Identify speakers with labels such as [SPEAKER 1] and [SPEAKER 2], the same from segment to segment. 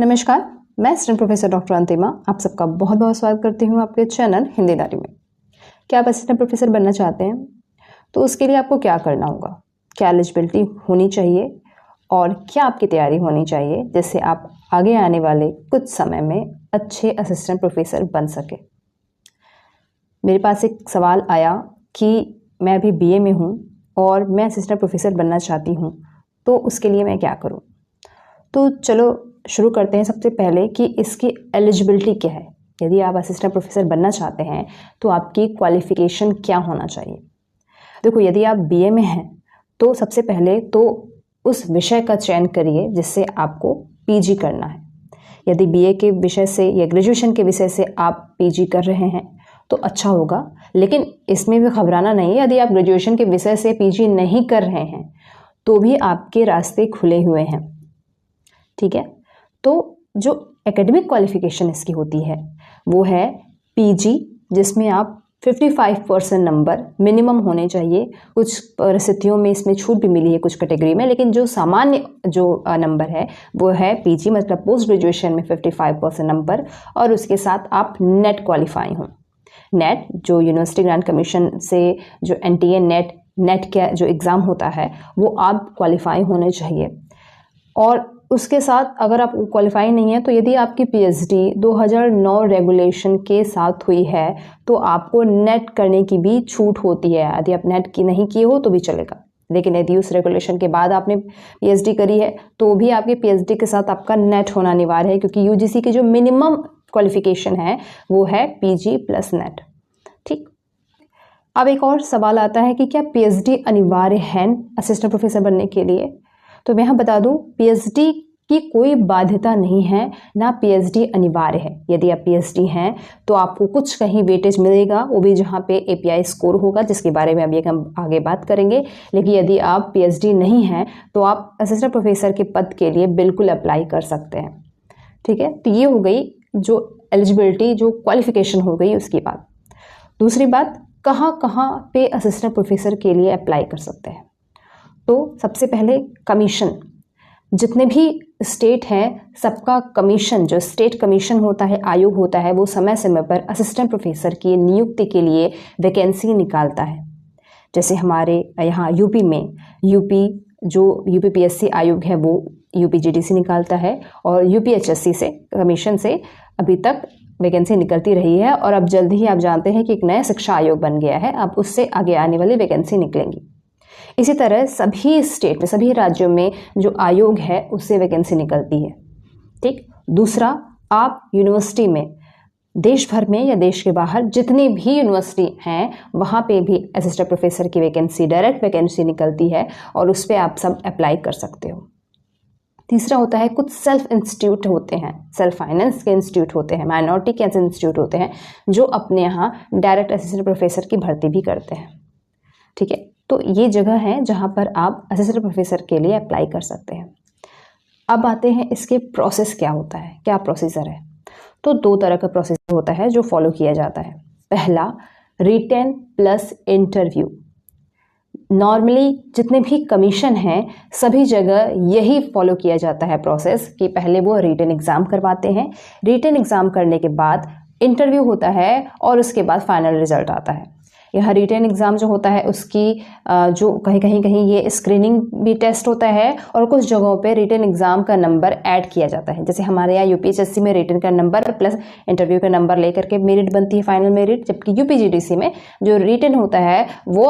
[SPEAKER 1] नमस्कार, मैं student professor doctor अंतिमा आप सबका बहुत बहुत स्वागत करती हूँ आपके चैनल हिंदीदारी में। क्या आप असिस्टेंट प्रोफेसर बनना चाहते हैं तो उसके लिए आपको क्या करना होगा, क्या एलिजिबिलिटी होनी चाहिए और क्या आपकी तैयारी होनी चाहिए जिससे आप आगे आने वाले कुछ समय में अच्छे असिस्टेंट प्रोफेसर बन सके। मेरे पास एक सवाल आया कि मैं अभी BA में हूँ और मैं असिस्टेंट प्रोफेसर बनना चाहती हूँ, तो उसके लिए मैं क्या करूँ। तो चलो शुरू करते हैं सबसे पहले कि इसकी एलिजिबिलिटी क्या है। यदि आप असिस्टेंट प्रोफेसर बनना चाहते हैं तो आपकी क्वालिफ़िकेशन क्या होना चाहिए। देखो, यदि आप BA में हैं तो सबसे पहले तो उस विषय का चयन करिए जिससे आपको PG करना है। यदि BA के विषय से या ग्रेजुएशन के विषय से आप PG कर रहे हैं तो अच्छा होगा, लेकिन इसमें भी घबराना नहीं है। यदि आप ग्रेजुएशन के विषय से PG नहीं कर रहे हैं तो भी आपके रास्ते खुले हुए हैं, ठीक है। तो जो एकेडमिक क्वालिफ़िकेशन इसकी होती है वो है PG, जिसमें आप 55% नंबर मिनिमम होने चाहिए। कुछ परिस्थितियों में इसमें छूट भी मिली है कुछ कैटेगरी में, लेकिन जो सामान्य जो नंबर है वो है PG, मतलब पोस्ट ग्रेजुएशन में 55% नंबर, और उसके साथ आप नेट क्वालिफाई हों। नेट जो यूनिवर्सिटी ग्रांट कमीशन से जो NTA नेट का जो एग्ज़ाम होता है वो आप क्वालिफाई होने चाहिए। और उसके साथ अगर आप क्वालिफाई नहीं है तो यदि आपकी PhD 2009 रेगुलेशन के साथ हुई है तो आपको नेट करने की भी छूट होती है। यदि आप नेट की नहीं किए हो तो भी चलेगा, लेकिन यदि उस रेगुलेशन के बाद आपने PhD करी है तो भी आपके PhD के साथ आपका नेट होना अनिवार्य है, क्योंकि UGC की जो मिनिमम क्वालिफिकेशन है वो है PG प्लस नेट, ठीक। अब एक और सवाल आता है कि क्या PhD अनिवार्य है असिस्टेंट प्रोफेसर बनने के लिए। तो मैं यहाँ बता दूँ, PhD की कोई बाध्यता नहीं है, ना PhD अनिवार्य है। यदि आप PhD हैं तो आपको कुछ कहीं वेटेज मिलेगा, वो भी जहाँ पे API स्कोर होगा, जिसके बारे में अभी हम आगे बात करेंगे। लेकिन यदि आप PhD नहीं हैं तो आप असिस्टेंट प्रोफेसर के पद के लिए बिल्कुल अप्लाई कर सकते हैं, ठीक है। तो ये हो गई जो एलिजिबिलिटी, जो क्वालिफिकेशन हो गई उसकी बात। दूसरी बात, कहाँ कहाँ पे असिस्टेंट प्रोफेसर के लिए अप्लाई कर सकते हैं। तो सबसे पहले कमीशन, जितने भी स्टेट हैं सबका कमीशन, जो स्टेट कमीशन होता है, आयोग होता है, वो समय समय पर असिस्टेंट प्रोफेसर की नियुक्ति के लिए वैकेंसी निकालता है। जैसे हमारे यहाँ यूपी में जो UPPSC आयोग है वो UPGDC निकालता है, और UPHSC से कमीशन से अभी तक वैकेंसी निकलती रही है। और अब जल्द ही आप जानते हैं कि एक नया शिक्षा आयोग बन गया है, अब उससे आगे आने वाली वैकेंसी निकलेंगी। इसी तरह सभी स्टेट में, सभी राज्यों में जो आयोग है उससे वैकेंसी निकलती है, ठीक। दूसरा, आप यूनिवर्सिटी में देश भर में या देश के बाहर जितनी भी यूनिवर्सिटी हैं वहाँ पे भी असिस्टेंट प्रोफेसर की वैकेंसी, डायरेक्ट वैकेंसी निकलती है और उस पर आप सब अप्लाई कर सकते हो। तीसरा होता है, कुछ सेल्फ इंस्टीट्यूट होते हैं, सेल्फ फाइनेंस के इंस्टीट्यूट होते हैं, माइनॉरिटी के इंस्टीट्यूट होते हैं जो अपने यहाँ डायरेक्ट असिस्टेंट प्रोफेसर की भर्ती भी करते हैं, ठीक है। तो ये जगह है जहाँ पर आप असिस्टेंट प्रोफेसर के लिए अप्लाई कर सकते हैं। अब आते हैं इसके प्रोसेस क्या होता है, क्या प्रोसीजर है। तो 2 तरह का प्रोसीजर होता है जो फॉलो किया जाता है। पहला, रिटेन प्लस इंटरव्यू। नॉर्मली जितने भी कमीशन हैं सभी जगह यही फॉलो किया जाता है प्रोसेस, कि पहले वो रिटेन एग्ज़ाम करवाते हैं, रिटेन एग्ज़ाम करने के बाद इंटरव्यू होता है और उसके बाद फाइनल रिजल्ट आता है। यह रिटेन एग्ज़ाम जो होता है उसकी जो कहीं ये स्क्रीनिंग भी टेस्ट होता है, और कुछ जगहों पे रिटेन एग्ज़ाम का नंबर ऐड किया जाता है। जैसे हमारे यहाँ UPHSC में रिटेन का नंबर प्लस इंटरव्यू का नंबर लेकर के मेरिट बनती है, फाइनल मेरिट, जबकि UPGDC में जो रिटेन होता है वो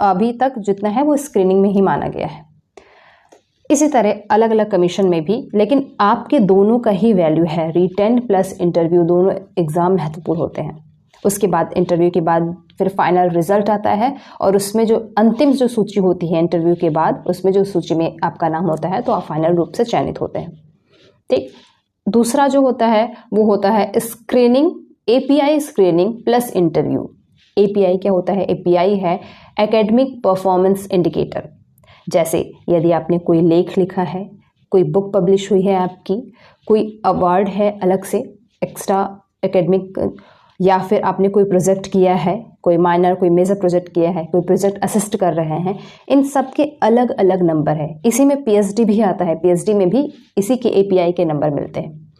[SPEAKER 1] अभी तक जितना है वो स्क्रीनिंग में ही माना गया है। इसी तरह अलग अलग कमीशन में भी, लेकिन आपके दोनों का ही वैल्यू है, रिटेन प्लस इंटरव्यू दोनों एग्ज़ाम महत्वपूर्ण होते हैं। उसके बाद इंटरव्यू के बाद फिर फाइनल रिजल्ट आता है, और उसमें जो अंतिम जो सूची होती है इंटरव्यू के बाद, उसमें जो सूची में आपका नाम होता है तो आप फाइनल रूप से चयनित होते हैं, ठीक। दूसरा जो होता है वो होता है screening, API screening plus interview. API क्या होता है? API है एकेडमिक परफॉर्मेंस इंडिकेटर। जैसे यदि आपने कोई लेख लिखा है, कोई बुक पब्लिश हुई है आपकी, कोई अवार्ड है अलग से एक्स्ट्रा एकेडमिक, या फिर आपने कोई प्रोजेक्ट किया है, कोई माइनर कोई मेजर प्रोजेक्ट किया है, कोई प्रोजेक्ट असिस्ट कर रहे हैं, इन सब के अलग अलग नंबर है। इसी में PhD भी आता है, PhD में भी इसी के API के नंबर मिलते हैं।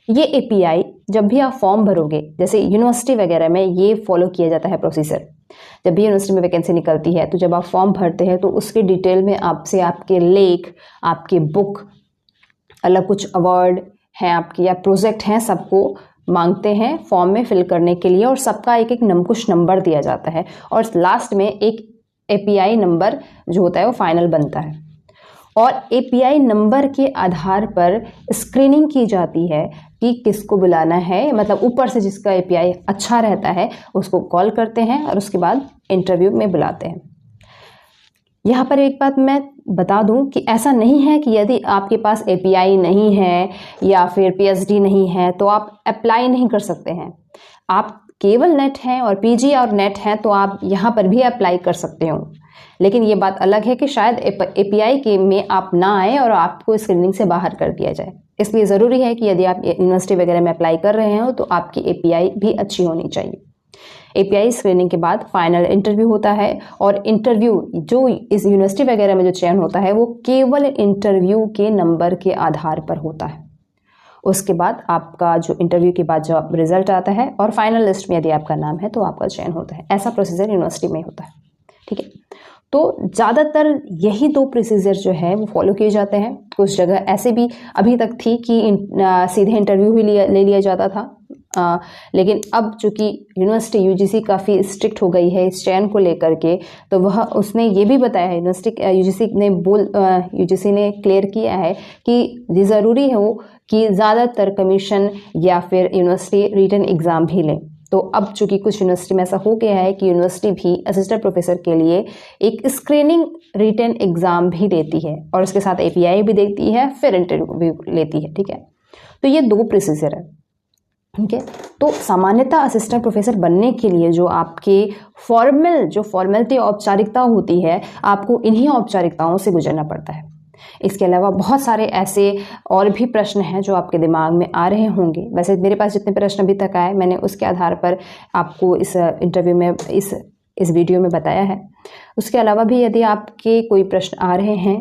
[SPEAKER 1] ये API जब भी आप फॉर्म भरोगे, जैसे यूनिवर्सिटी वगैरह में ये फॉलो किया जाता है प्रोसीजर। जब भी यूनिवर्सिटी में वैकेंसी निकलती है तो जब आप फॉर्म भरते हैं तो उसके डिटेल में आपसे आपके लेख, आपके बुक, अलग कुछ अवार्ड हैं आपके या प्रोजेक्ट हैं, सबको मांगते हैं फॉर्म में फिल करने के लिए, और सबका एक एक कुछ नंबर दिया जाता है, और लास्ट में एक API नंबर जो होता है वो फाइनल बनता है। और API नंबर के आधार पर स्क्रीनिंग की जाती है कि किसको बुलाना है, मतलब ऊपर से जिसका API अच्छा रहता है उसको कॉल करते हैं और उसके बाद इंटरव्यू में बुलाते हैं। यहाँ पर एक बात मैं बता दूं कि ऐसा नहीं है कि यदि आपके पास API नहीं है या फिर PhD नहीं है तो आप अप्लाई नहीं कर सकते हैं। आप केवल नेट हैं और PG और नेट हैं तो आप यहाँ पर भी अप्लाई कर सकते हो, लेकिन ये बात अलग है कि शायद API के में आप ना आए और आपको स्क्रीनिंग से बाहर कर दिया जाए। इसलिए ज़रूरी है कि यदि आप यूनिवर्सिटी वगैरह में अप्लाई कर रहे हो तो आपकी API भी अच्छी होनी चाहिए। API स्क्रीनिंग के बाद फाइनल इंटरव्यू होता है, और इंटरव्यू जो इस यूनिवर्सिटी वगैरह में जो चयन होता है वो केवल इंटरव्यू के नंबर के आधार पर होता है। उसके बाद आपका जो इंटरव्यू के बाद जो रिजल्ट आता है और फाइनल लिस्ट में यदि आपका नाम है तो आपका चयन होता है। ऐसा प्रोसीजर यूनिवर्सिटी में होता है, ठीक है। तो ज़्यादातर यही 2 प्रोसीजर जो है वो फॉलो किए जाते हैं। कुछ जगह ऐसे भी अभी तक थी कि सीधे इंटरव्यू ही ले लिया जाता था, लेकिन अब चूंकि यूनिवर्सिटी UGC काफ़ी स्ट्रिक्ट हो गई है इस चयन को लेकर के, तो वह उसने ये भी बताया है, UGC ने क्लियर किया है कि ये ज़रूरी हो कि ज़्यादातर कमीशन या फिर यूनिवर्सिटी रिटन एग्ज़ाम भी लें। तो अब चूंकि कुछ यूनिवर्सिटी में ऐसा हो गया है कि यूनिवर्सिटी भी असिस्टेंट प्रोफेसर के लिए एक स्क्रीनिंग रिटन एग्ज़ाम भी देती है और उसके साथ API भी देती है, फिर इंटरव्यू भी लेती है, ठीक है। तो ये 2 प्रोसीजर है, ठीक है। तो सामान्यतः असिस्टेंट प्रोफेसर बनने के लिए जो आपके फॉर्मेलिटी औपचारिकता होती है, आपको इन्हीं औपचारिकताओं से गुजरना पड़ता है। इसके अलावा बहुत सारे ऐसे और भी प्रश्न हैं जो आपके दिमाग में आ रहे होंगे। वैसे मेरे पास जितने प्रश्न अभी तक आए मैंने उसके आधार पर आपको इस इंटरव्यू में इस वीडियो में बताया है। उसके अलावा भी यदि आपके कोई प्रश्न आ रहे हैं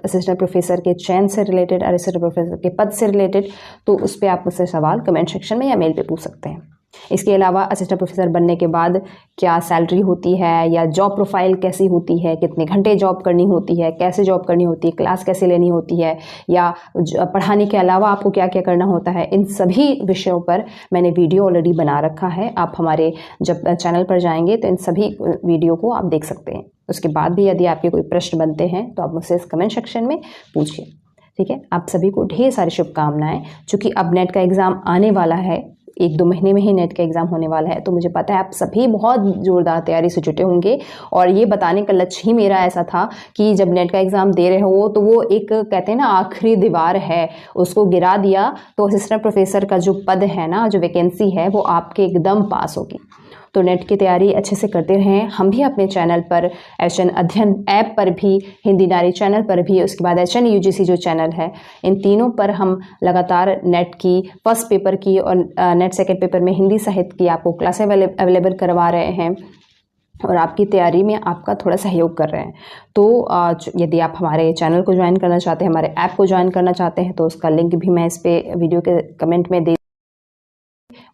[SPEAKER 1] असिस्टेंट प्रोफेसर के चयन से रिलेटेड, असिस्टेंट प्रोफेसर के पद से रिलेटेड, तो उस पर आप मुझसे सवाल कमेंट सेक्शन में या मेल पे पूछ सकते हैं। इसके अलावा असिस्टेंट प्रोफेसर बनने के बाद क्या सैलरी होती है या जॉब प्रोफाइल कैसी होती है, कितने घंटे जॉब करनी होती है, कैसे जॉब करनी होती है, क्लास कैसे लेनी होती है, या पढ़ाने के अलावा आपको क्या क्या करना होता है, इन सभी विषयों पर मैंने वीडियो ऑलरेडी बना रखा है। आप हमारे जब चैनल पर जाएंगे तो इन सभी वीडियो को आप देख सकते हैं। उसके बाद भी यदि आपके कोई प्रश्न बनते हैं तो आप मुझसे इस कमेंट सेक्शन में पूछिए, ठीक है। आप सभी को ढेर सारी शुभकामनाएं। चूँकि अब नेट का एग्ज़ाम आने वाला है, 1-2 महीने में ही नेट का एग्ज़ाम होने वाला है, तो मुझे पता है आप सभी बहुत ज़ोरदार तैयारी से जुटे होंगे। और ये बताने का लक्ष्य ही मेरा ऐसा था कि जब नेट का एग्ज़ाम दे रहे हो तो वो एक कहते हैं ना आखिरी दीवार है, उसको गिरा दिया तो असिस्टेंट प्रोफेसर का जो पद है ना, जो वैकेंसी है, वो आपके एकदम पास होगी। तो नेट की तैयारी अच्छे से करते रहें। हम भी अपने चैनल पर HN अध्ययन ऐप पर भी, हिंदी नारी चैनल पर भी, उसके बाद HN UGC जो चैनल है, इन तीनों पर हम लगातार नेट की फर्स्ट पेपर की और नेट सेकंड पेपर में हिंदी साहित्य की आपको क्लासें अवेलेबल करवा रहे हैं और आपकी तैयारी में आपका थोड़ा सहयोग कर रहे हैं। तो यदि आप हमारे चैनल को ज्वाइन करना चाहते हैं, हमारे ऐप को ज्वाइन करना चाहते हैं, तो उसका लिंक भी मैं इस पर वीडियो के कमेंट में दे,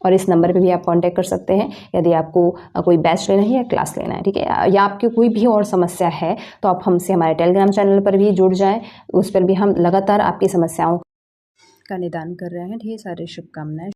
[SPEAKER 1] और इस नंबर पे भी आप कांटेक्ट कर सकते हैं यदि आपको कोई बैच लेना है या क्लास लेना है, ठीक है। या आपकी कोई भी और समस्या है तो आप हमसे हमारे टेलीग्राम चैनल पर भी जुड़ जाएं, उस पर भी हम लगातार आपकी समस्याओं का निदान कर रहे हैं। ढेर सारी शुभकामनाएं।